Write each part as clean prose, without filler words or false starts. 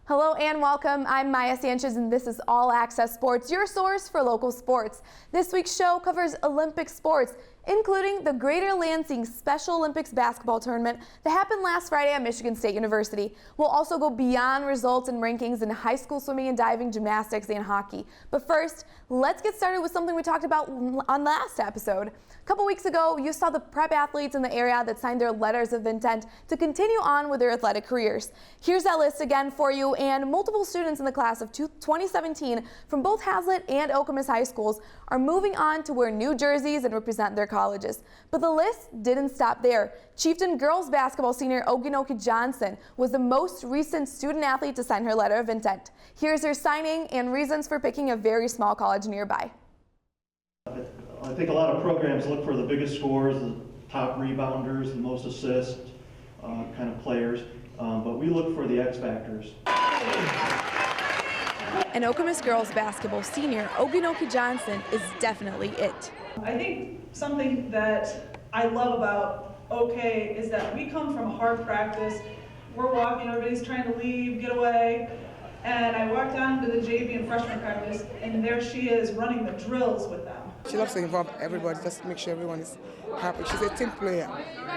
Hello and welcome. I'm Maya Sanchez and this is All Access Sports, your source for local sports. This week's show covers Olympic sports, including the Greater Lansing Special Olympics basketball tournament that happened last Friday at Michigan State University. We'll also go beyond results and rankings in high school swimming and diving, gymnastics, and hockey. But first, let's get started with something we talked about on last episode. A couple weeks ago, you saw the prep athletes in the area that signed their letters of intent to continue on with their athletic careers. Here's that list again for you, and multiple students in the class of 2017 from both Hazlitt and Okemos high schools are moving on to wear new jerseys and represent their colleges. But the list didn't stop there. Chieftain girls basketball senior Okemos Johnson was the most recent student athlete to sign her letter of intent. Here's her signing and reasons for picking a very small college nearby. I think a lot of programs look for the biggest scores, the top rebounders, the most assists kind of players, but we look for the X factors. And Okemos girls basketball senior Okemos Johnson is definitely it. I think something that I love about OK is that we come from hard practice. We're walking, everybody's trying to leave, get away. And I walked down to the JV and freshman practice, and there she is running the drills with them. She loves to involve everybody just to make sure everyone is happy. She's a team player,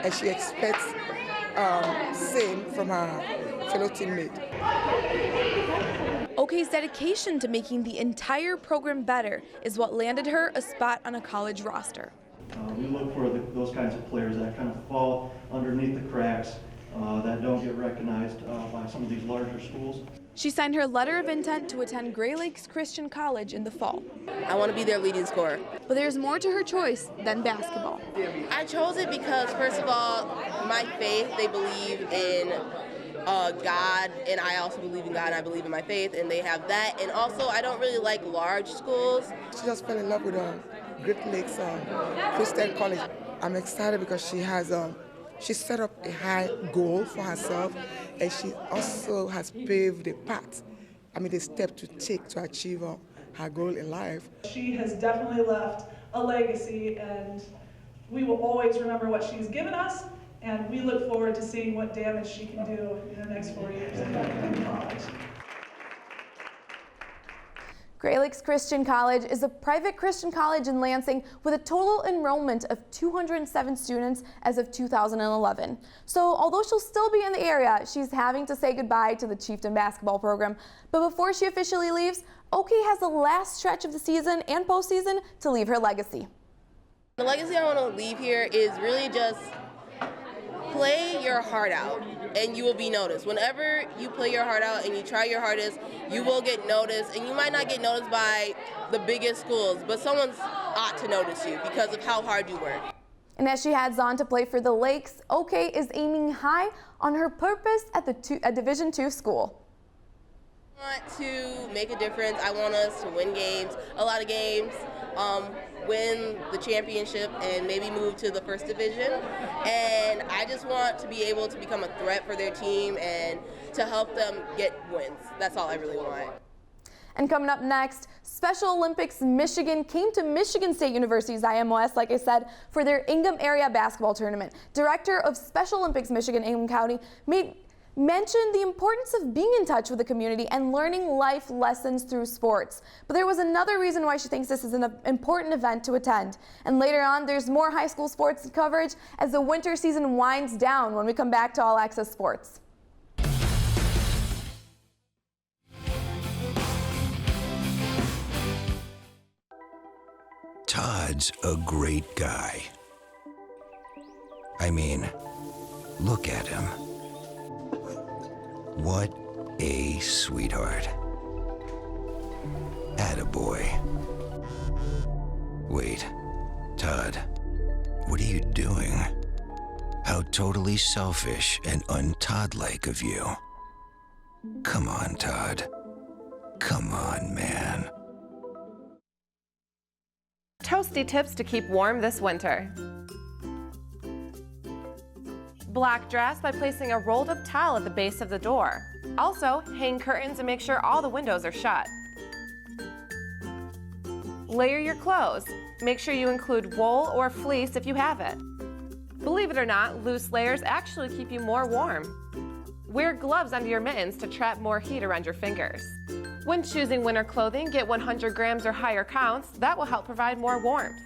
and she expects same from her fellow teammate. OK's dedication to making the entire program better is what landed her a spot on a college roster. We look for those kinds of players that kind of fall underneath the cracks, that don't get recognized by some of these larger schools. She signed her letter of intent to attend Gray Lakes Christian College in the fall. I want to be their leading scorer. But there's more to her choice than basketball. I chose it because, first of all, my faith, they believe in God, and I also believe in God, and I believe in my faith, and they have that. And also, I don't really like large schools. She just fell in love with Great Lakes Christian College. I'm excited because she set up a high goal for herself, and she also has paved the path, the step to take to achieve her goal in life. She has definitely left a legacy, and we will always remember what she's given us, and we look forward to seeing what damage she can do in the next 4 years in college. Gray Lakes Christian College is a private Christian college in Lansing with a total enrollment of 207 students as of 2011. So although she'll still be in the area, she's having to say goodbye to the Chieftain basketball program. But before she officially leaves, OK has the last stretch of the season and postseason to leave her legacy. The legacy I want to leave here is really just play your heart out, and you will be noticed. Whenever you play your heart out and you try your hardest, you will get noticed, and you might not get noticed by the biggest schools, but someone ought to notice you because of how hard you work. And as she heads on to play for the Lakes, OK is aiming high on her purpose at a Division II school. I want to make a difference. I want us to win games, a lot of games, win the championship, and maybe move to the first division. And I just want to be able to become a threat for their team and to help them get wins. That's all I really want. And coming up next, Special Olympics Michigan came to Michigan State University's IMOS, like I said, for their Ingham area basketball tournament. Director of Special Olympics Michigan, Ingham County, mentioned the importance of being in touch with the community and learning life lessons through sports. But there was another reason why she thinks this is an important event to attend. And later on, there's more high school sports coverage as the winter season winds down when we come back to All Access Sports. Todd's a great guy. I mean, look at him. What a sweetheart. Attaboy. Wait, Todd, what are you doing? How totally selfish and un-Todd-like of you. Come on, Todd. Come on, man. Toasty tips to keep warm this winter. Black dress by placing a rolled up towel at the base of the door. Also, hang curtains and make sure all the windows are shut. Layer your clothes. Make sure you include wool or fleece if you have it. Believe it or not, loose layers actually keep you more warm. Wear gloves under your mittens to trap more heat around your fingers. When choosing winter clothing, get 100 grams or higher counts. That will help provide more warmth.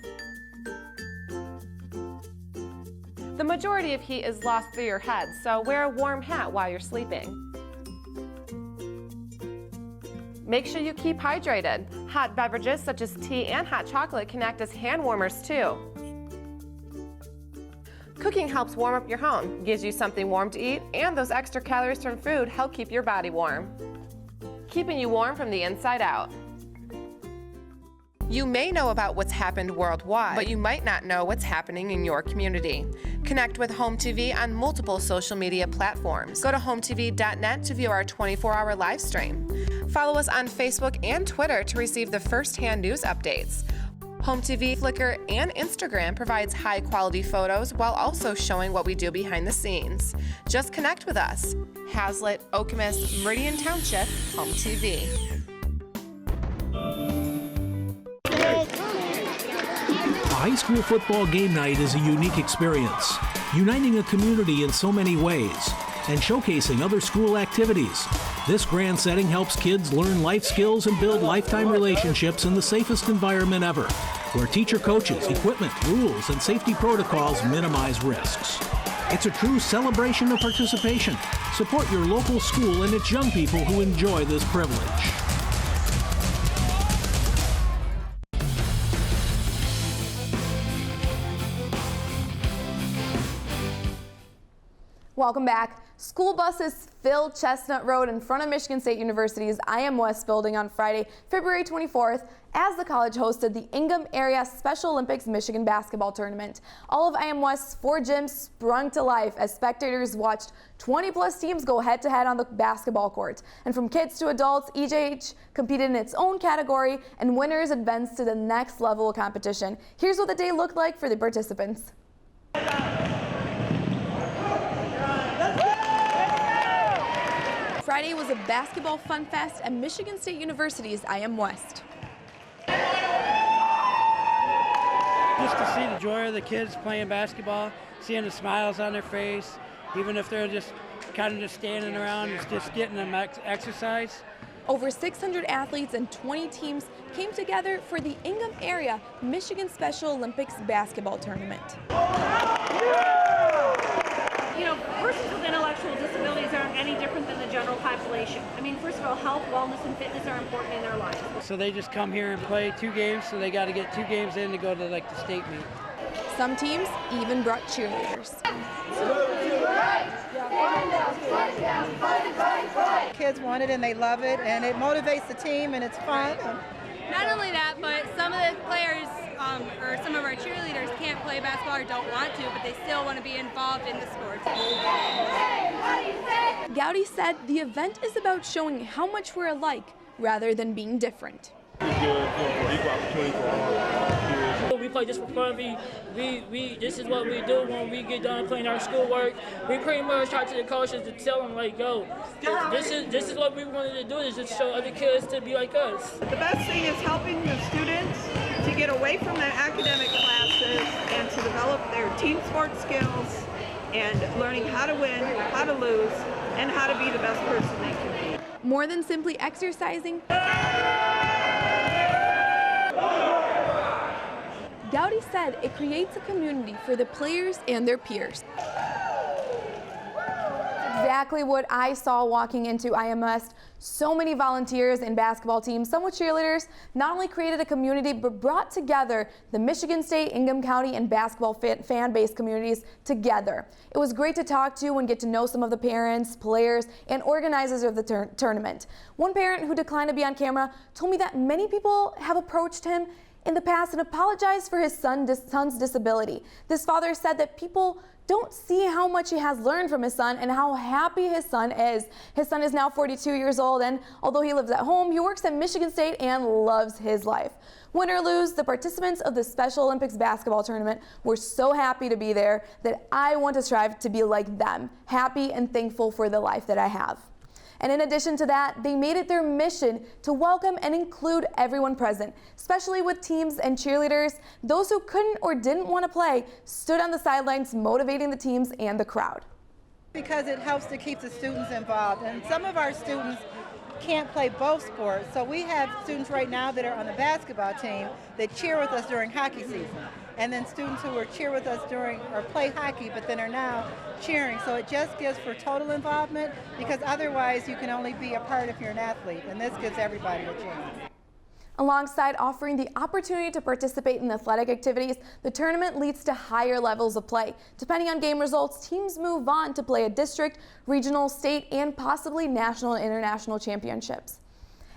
The majority of heat is lost through your head, so wear a warm hat while you're sleeping. Make sure you keep hydrated. Hot beverages such as tea and hot chocolate can act as hand warmers too. Cooking helps warm up your home, gives you something warm to eat, and those extra calories from food help keep your body warm, keeping you warm from the inside out. You may know about what's happened worldwide, but you might not know what's happening in your community. Connect with HOMTV on multiple social media platforms. Go to HOMTV.net to view our 24-hour live stream. Follow us on Facebook and Twitter to receive the first-hand news updates. HOMTV, Flickr, and Instagram provides high-quality photos while also showing what we do behind the scenes. Just connect with us. Hazlitt, Okemos, Meridian Township, HOMTV. A high school football game night is a unique experience, uniting a community in so many ways and showcasing other school activities. This grand setting helps kids learn life skills and build lifetime relationships in the safest environment ever, where teacher coaches, equipment, rules, and safety protocols minimize risks. It's a true celebration of participation. Support your local school and its young people who enjoy this privilege. Welcome back. School buses filled Chestnut Road in front of Michigan State University's IM West building on Friday, February 24th, as the college hosted the Ingham Area Special Olympics Michigan basketball tournament. All of IM West's 4 gyms sprung to life as spectators watched 20-plus teams go head-to-head on the basketball court. And from kids to adults, EJH competed in its own category, and winners advanced to the next level of competition. Here's what the day looked like for the participants. Friday was a basketball fun fest at Michigan State University's IM West. Just to see the joy of the kids playing basketball, seeing the smiles on their face, even if they're just kind of just standing around, just getting them exercise. Over 600 athletes and 20 teams came together for the Ingham Area Michigan Special Olympics basketball tournament. You know, persons with intellectual disabilities aren't any different than the general population. I mean, first of all, health, wellness, and fitness are important in their lives. So they just come here and play 2 games, so they got to get 2 games in to go to like the state meet. Some teams even brought cheerleaders. Kids want it and they love it, and it motivates the team and it's fun. Not only that, but some of the players or some of our cheerleaders can't play basketball or don't want to, but they still want to be involved in the sports. Gowdy said the event is about showing how much we're alike rather than being different. We play just for fun. This is what we do when we get done playing our schoolwork. We pretty much talk to the coaches to tell them, like, yo, this is what we wanted to do, is just show other kids to be like us. The best thing is helping the students to get away from their academic classes and to develop their team sports skills and learning how to win, how to lose, and how to be the best person they can be. More than simply exercising, Gowdy said it creates a community for the players and their peers. Exactly what I saw walking into IM West. So many volunteers and basketball teams, some with cheerleaders, not only created a community, but brought together the Michigan State, Ingham County, and basketball fan-based communities together. It was great to talk to and get to know some of the parents, players, and organizers of the tournament. One parent who declined to be on camera told me that many people have approached him in the past and apologized for his son's disability. This father said that people don't see how much he has learned from his son and how happy his son is. His son is now 42 years old, and although he lives at home, he works at Michigan State and loves his life. Win or lose, the participants of the Special Olympics basketball tournament were so happy to be there that I want to strive to be like them, happy and thankful for the life that I have. And in addition to that, they made it their mission to welcome and include everyone present, especially with teams and cheerleaders. Those who couldn't or didn't want to play stood on the sidelines motivating the teams and the crowd. Because it helps to keep the students involved. And some of our students can't play both sports. So we have students right now that are on the basketball team that cheer with us during hockey season. And then students who are cheer with us during or play hockey but then are now cheering. So it just gives for total involvement, because otherwise you can only be a part if you're an athlete. And this gives everybody a chance. Alongside offering the opportunity to participate in athletic activities, the tournament leads to higher levels of play. Depending on game results, teams move on to play a district, regional, state, and possibly national and international championships.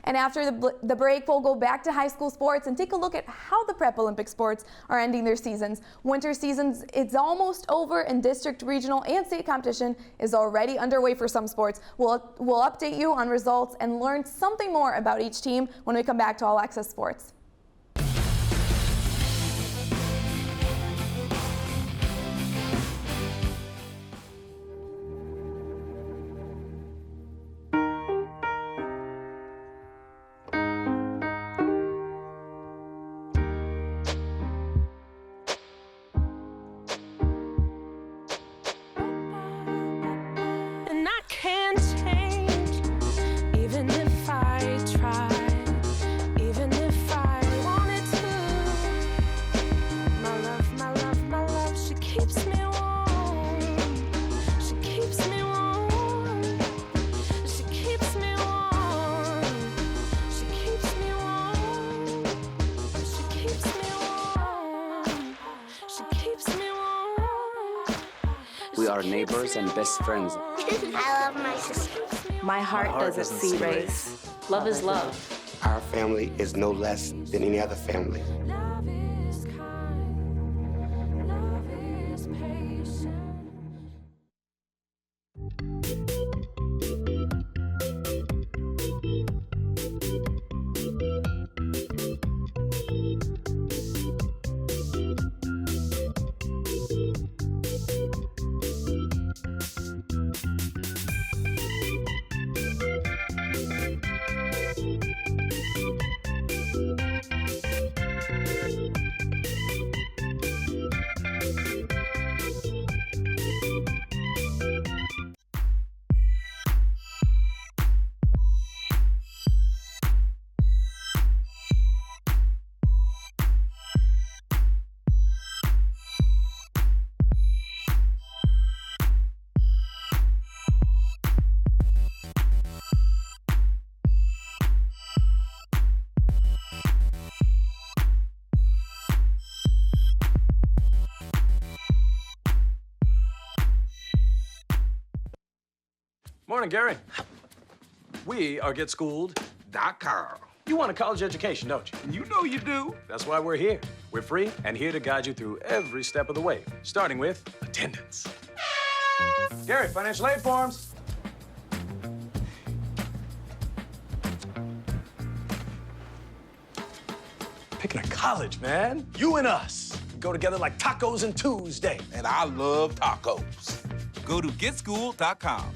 And after the break, we'll go back to high school sports and take a look at how the prep Olympic sports are ending their seasons. Winter seasons, it's almost over, and district, regional, and state competition is already underway for some sports. We'll update you on results and learn something more about each team when we come back to All Access Sports. We are neighbors and best friends. I love my sister. My heart doesn't see race. Love is love. Our family is no less than any other family. Morning, Gary. We are GetSchooled.com. You want a college education, don't you? You know you do. That's why we're here. We're free and here to guide you through every step of the way, starting with attendance. Gary, financial aid forms. Picking a college, man. You and us. We go together like tacos and Tuesday. And I love tacos. Go to GetSchooled.com.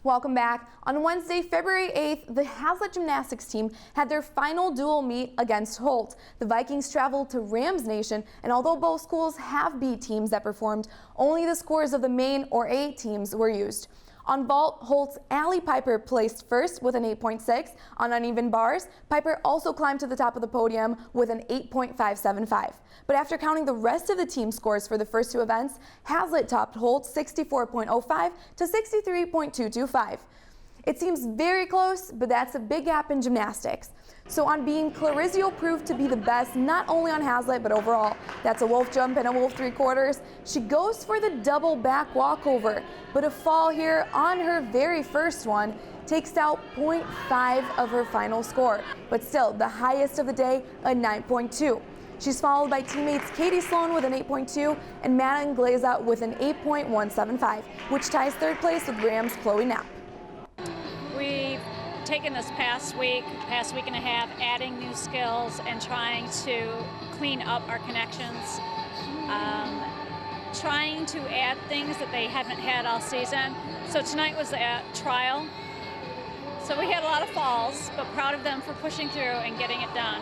Welcome back. On Wednesday, February 8th, the Hazlet gymnastics team had their final dual meet against Holt. The Vikings traveled to Rams Nation, and although both schools have beat teams that performed, only the scores of the main or A teams were used. On vault, Holt's Allie Piper placed first with an 8.6. On uneven bars, Piper also climbed to the top of the podium with an 8.575. But after counting the rest of the team scores for the first two events, Hazlet topped Holt 64.05 to 63.225. It seems very close, but that's a big gap in gymnastics. So on being, Clarizio proved to be the best not only on Hazlet but overall. That's a wolf jump and a wolf 3/4. She goes for the double back walkover, but a fall here on her very first one takes out 0.5 of her final score, but still the highest of the day, a 9.2. She's followed by teammates Katie Sloan with an 8.2 and Madeline Glaza with an 8.175, which ties third place with Rams' Chloe Knapp. We've taken this past week and a half, adding new skills and trying to clean up our connections, trying to add things that they haven't had all season. So tonight was a trial. So we had a lot of falls, but proud of them for pushing through and getting it done.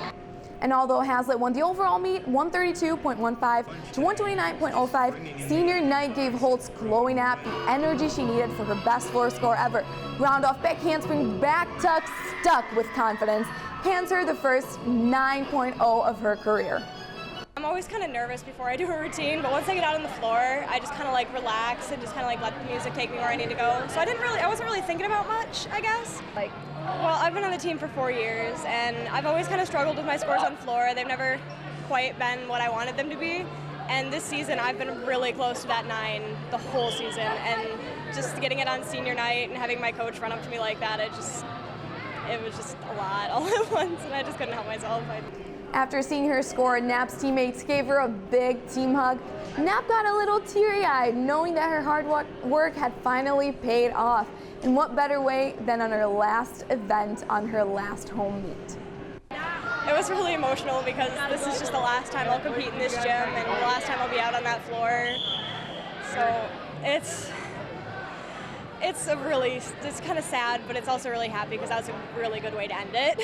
And although Hazlitt won the overall meet 132.15 to 129.05, senior night gave Holt's Chloe Knapp the energy she needed for her best floor score ever. Round off back handspring back tuck stuck with confidence, hands her the first 9.0 of her career. I'm always kind of nervous before I do a routine, but once I get out on the floor, I just kind of like relax and just kind of like let the music take me where I need to go. So I wasn't really thinking about much, I guess. Well, I've been on the team for 4 years, and I've always kind of struggled with my scores on floor. They've never quite been what I wanted them to be. And this season, I've been really close to that 9 the whole season. And just getting it on senior night and having my coach run up to me like that, it was just a lot all at once, and I just couldn't help myself. After seeing her score, Knapp's teammates gave her a big team hug. Knapp got a little teary-eyed, knowing that her hard work had finally paid off. And what better way than on her last event on her last home meet? It was really emotional because this is just the last time I'll compete in this gym and the last time I'll be out on that floor. So it's kind of sad, but it's also really happy because that was a really good way to end it.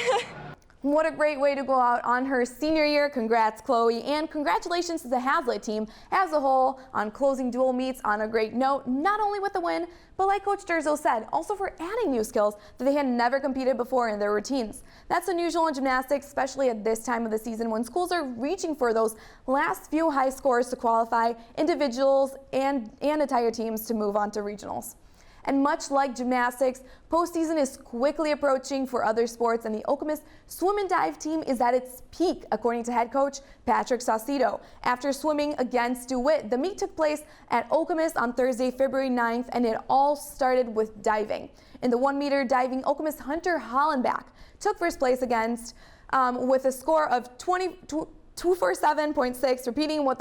What a great way to go out on her senior year. Congrats, Chloe, and congratulations to the Hazlitt team as a whole on closing dual meets on a great note, not only with the win, but like Coach Durzo said, also for adding new skills that they had never competed before in their routines. That's unusual in gymnastics, especially at this time of the season when schools are reaching for those last few high scores to qualify individuals and entire teams to move on to regionals. And much like gymnastics, postseason is quickly approaching for other sports, and the Okemos swim and dive team is at its peak, according to head coach Patrick Saucedo. After swimming against DeWitt, the meet took place at Okemos on Thursday, February 9th, and it all started with diving. In the 1-meter diving, Okemos Hunter Hollenbach took first place against with a score of 247.6, repeating what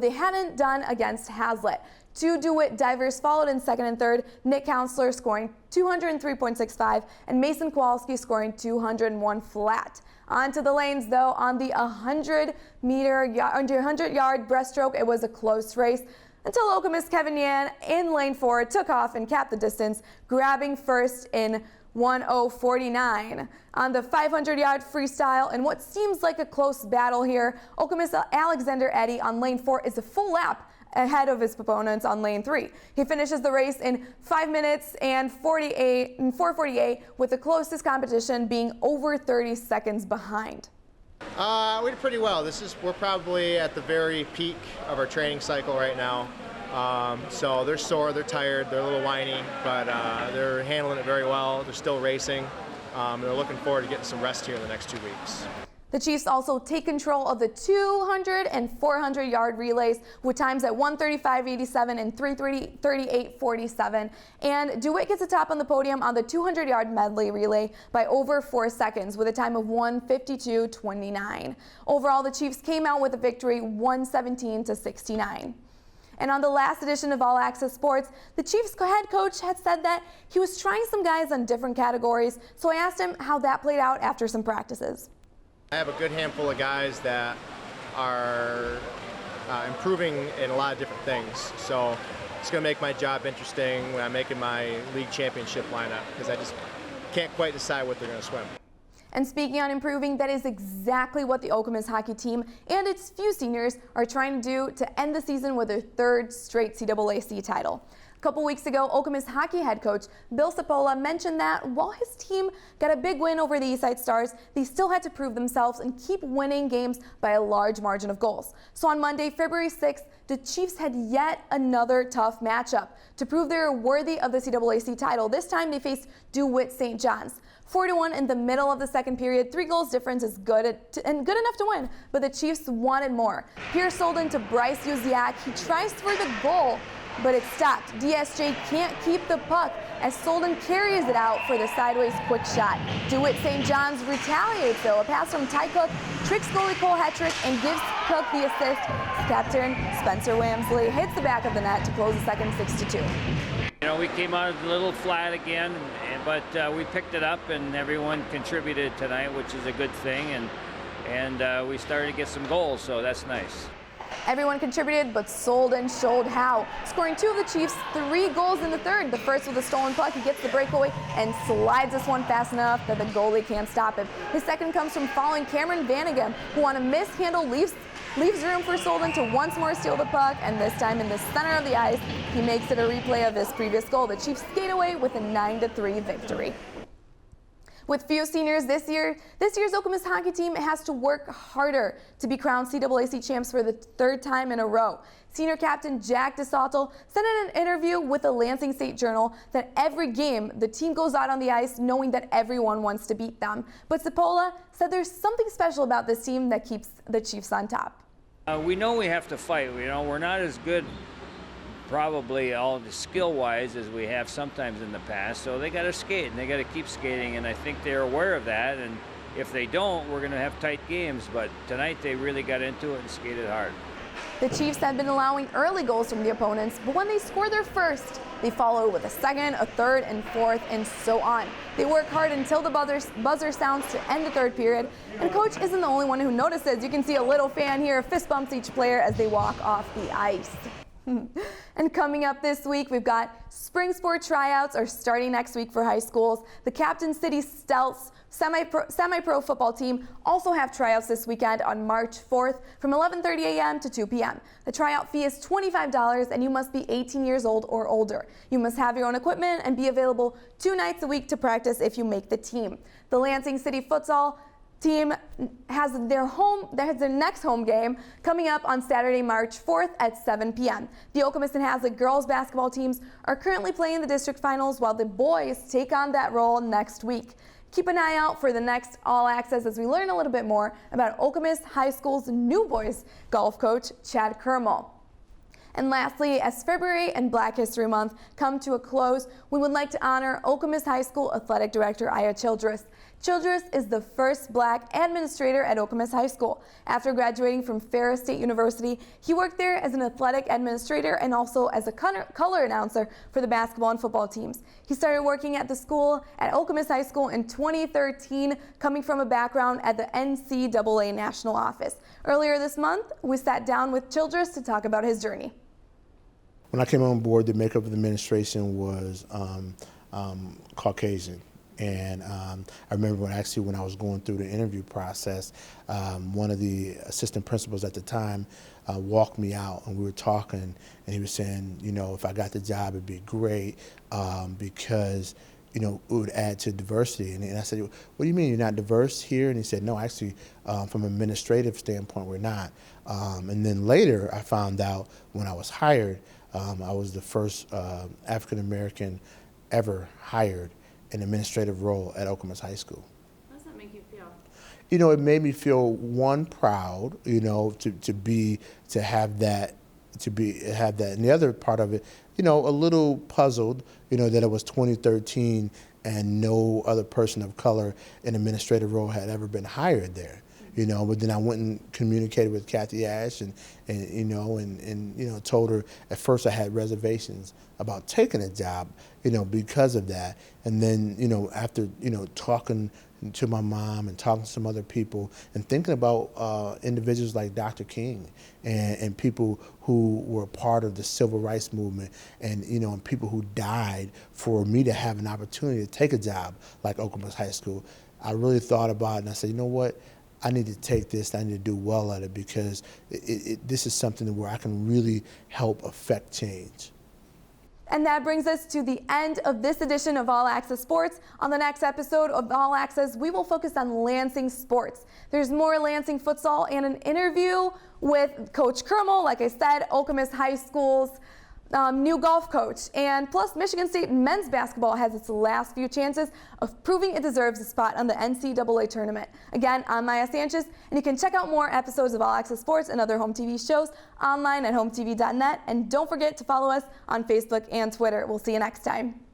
they hadn't done against Hazlitt. 2 DeWitt divers followed in second and third, Nick Counselor scoring 203.65 and Mason Kowalski scoring 201 flat. On to the lanes though, on the 100-yard breaststroke, it was a close race until Okemos Kevin Yan in lane 4 took off and capped the distance, grabbing first in 1:0:49. On the 500-yard freestyle, in what seems like a close battle here, Okemos Alexander Eddy on lane 4 is a full lap ahead of his opponents on lane 3. He finishes the race in 5 minutes and 4:48, with the closest competition being over 30 seconds behind. We did pretty well. We're probably at the very peak of our training cycle right now. So they're sore, they're tired, they're a little whiny, but they're handling it very well. They're still racing. They're looking forward to getting some rest here in the next 2 weeks. The Chiefs also take control of the 200 and 400-yard relays with times at 1:35.87 and 3:38.47. And DeWitt gets a top on the podium on the 200-yard medley relay by over 4 seconds with a time of 1:52.29. Overall, the Chiefs came out with a victory 117-69. And on the last edition of All Access Sports, the Chiefs head coach had said that he was trying some guys on different categories, so I asked him how that played out after some practices. I have a good handful of guys that are improving in a lot of different things. So it's going to make my job interesting when I'm making my league championship lineup, because I just can't quite decide what they're going to swim. And speaking on improving, that is exactly what the Okemos hockey team and its few seniors are trying to do to end the season with their 3rd straight CAAC title. A couple weeks ago, Okemos hockey head coach Bill Sapola mentioned that while his team got a big win over the Eastside Stars, they still had to prove themselves and keep winning games by a large margin of goals. So on Monday, February 6th, the Chiefs had yet another tough matchup to prove they're worthy of the CAAC title. This time they faced DeWitt St. John's. 4-1 in the middle of the second period. 3 goals difference is good enough to win, but the Chiefs wanted more. Pierce sold into Bryce Uziak. He tries for the goal, but it's stopped. DSJ can't keep the puck as Solden carries it out for the sideways quick shot. DeWitt St. John's retaliates though. A pass from Ty Cook tricks goalie Cole Hetrick and gives Cook the assist. Captain Spencer Wamsley hits the back of the net to close the second 6-2. You know, we came out a little flat again, but we picked it up and everyone contributed tonight, which is a good thing. And we started to get some goals, so that's nice. Everyone contributed, but Solden showed how, scoring 2 of the Chiefs' 3 goals in the third. The first with a stolen puck, he gets the breakaway and slides this one fast enough that the goalie can't stop him. His second comes from following Cameron Vanagam, who on a mishandle leaves room for Solden to once more steal the puck, and this time in the center of the ice, he makes it a replay of his previous goal. The Chiefs skate away with a 9-3 victory. With few seniors this year's Okemos hockey team has to work harder to be crowned CAAC champs for the 3rd time in a row. Senior captain Jack DeSautel said in an interview with the Lansing State Journal that every game the team goes out on the ice knowing that everyone wants to beat them. But Cipolla said there's something special about this team that keeps the Chiefs on top. We know we have to fight. We're not as good probably all the skill-wise as we have sometimes in the past, so they got to skate and they got to keep skating, and I think they're aware of that, and if they don't, we're going to have tight games, but tonight they really got into it and skated hard. The Chiefs have been allowing early goals from the opponents, but when they score their first, they follow with a second, a third, and fourth, and so on. They work hard until the buzzer sounds to end the third period, and Coach isn't the only one who notices. You can see a little fan here fist bumps each player as they walk off the ice. And coming up this week, we've got spring sport tryouts are starting next week for high schools. The Captain City Stealths semi-pro football team also have tryouts this weekend on March 4th from 11:30 a.m. to 2 p.m. The tryout fee is $25 and you must be 18 years old or older. You must have your own equipment and be available 2 nights a week to practice if you make the team. The Lansing City Futsal team has their next home game coming up on Saturday, March 4th at 7 p.m. The Okemos and Hazlet girls basketball teams are currently playing the district finals while the boys take on that role next week. Keep an eye out for the next All Access as we learn a little bit more about Okemos High School's new boys golf coach, Chad Kermel. And lastly, as February and Black History Month come to a close, we would like to honor Okemos High School Athletic Director Aya Childress. Childress is the first black administrator at Okemos High School. After graduating from Ferris State University, he worked there as an athletic administrator and also as a color announcer for the basketball and football teams. He started working at the school at Okemos High School in 2013, coming from a background at the NCAA National Office. Earlier this month, we sat down with Childress to talk about his journey. When I came on board, the makeup of the administration was Caucasian. And I remember when I was going through the interview process, one of the assistant principals at the time walked me out, and we were talking, and he was saying, if I got the job, it'd be great because, it would add to diversity. And I said, what do you mean you're not diverse here? And he said, no, actually, from an administrative standpoint, we're not. And then later, I found out when I was hired, I was the first African-American ever hired an administrative role at Okemos High School. How does that make you feel? It made me feel, one, proud, to have that, and the other part of it, a little puzzled, that it was 2013 and no other person of color in administrative role had ever been hired there. But then I went and communicated with Kathy Ash and told her at first I had reservations about taking a job, because of that. And then, after, talking to my mom and talking to some other people and thinking about individuals like Dr. King and people who were part of the civil rights movement and, and people who died for me to have an opportunity to take a job like Okemos High School, I really thought about it and I said, you know what? I need to take this, I need to do well at it because this is something where I can really help affect change. And that brings us to the end of this edition of All Access Sports. On the next episode of All Access, we will focus on Lansing sports. There's more Lansing futsal and an interview with Coach Kermel, like I said, Okemos High School's new golf coach. And plus, Michigan State men's basketball has its last few chances of proving it deserves a spot on the NCAA tournament. Again, I'm Maya Sanchez, and you can check out more episodes of All Access Sports and other HOMTV shows online at HOMTV.net. And don't forget to follow us on Facebook and Twitter. We'll see you next time.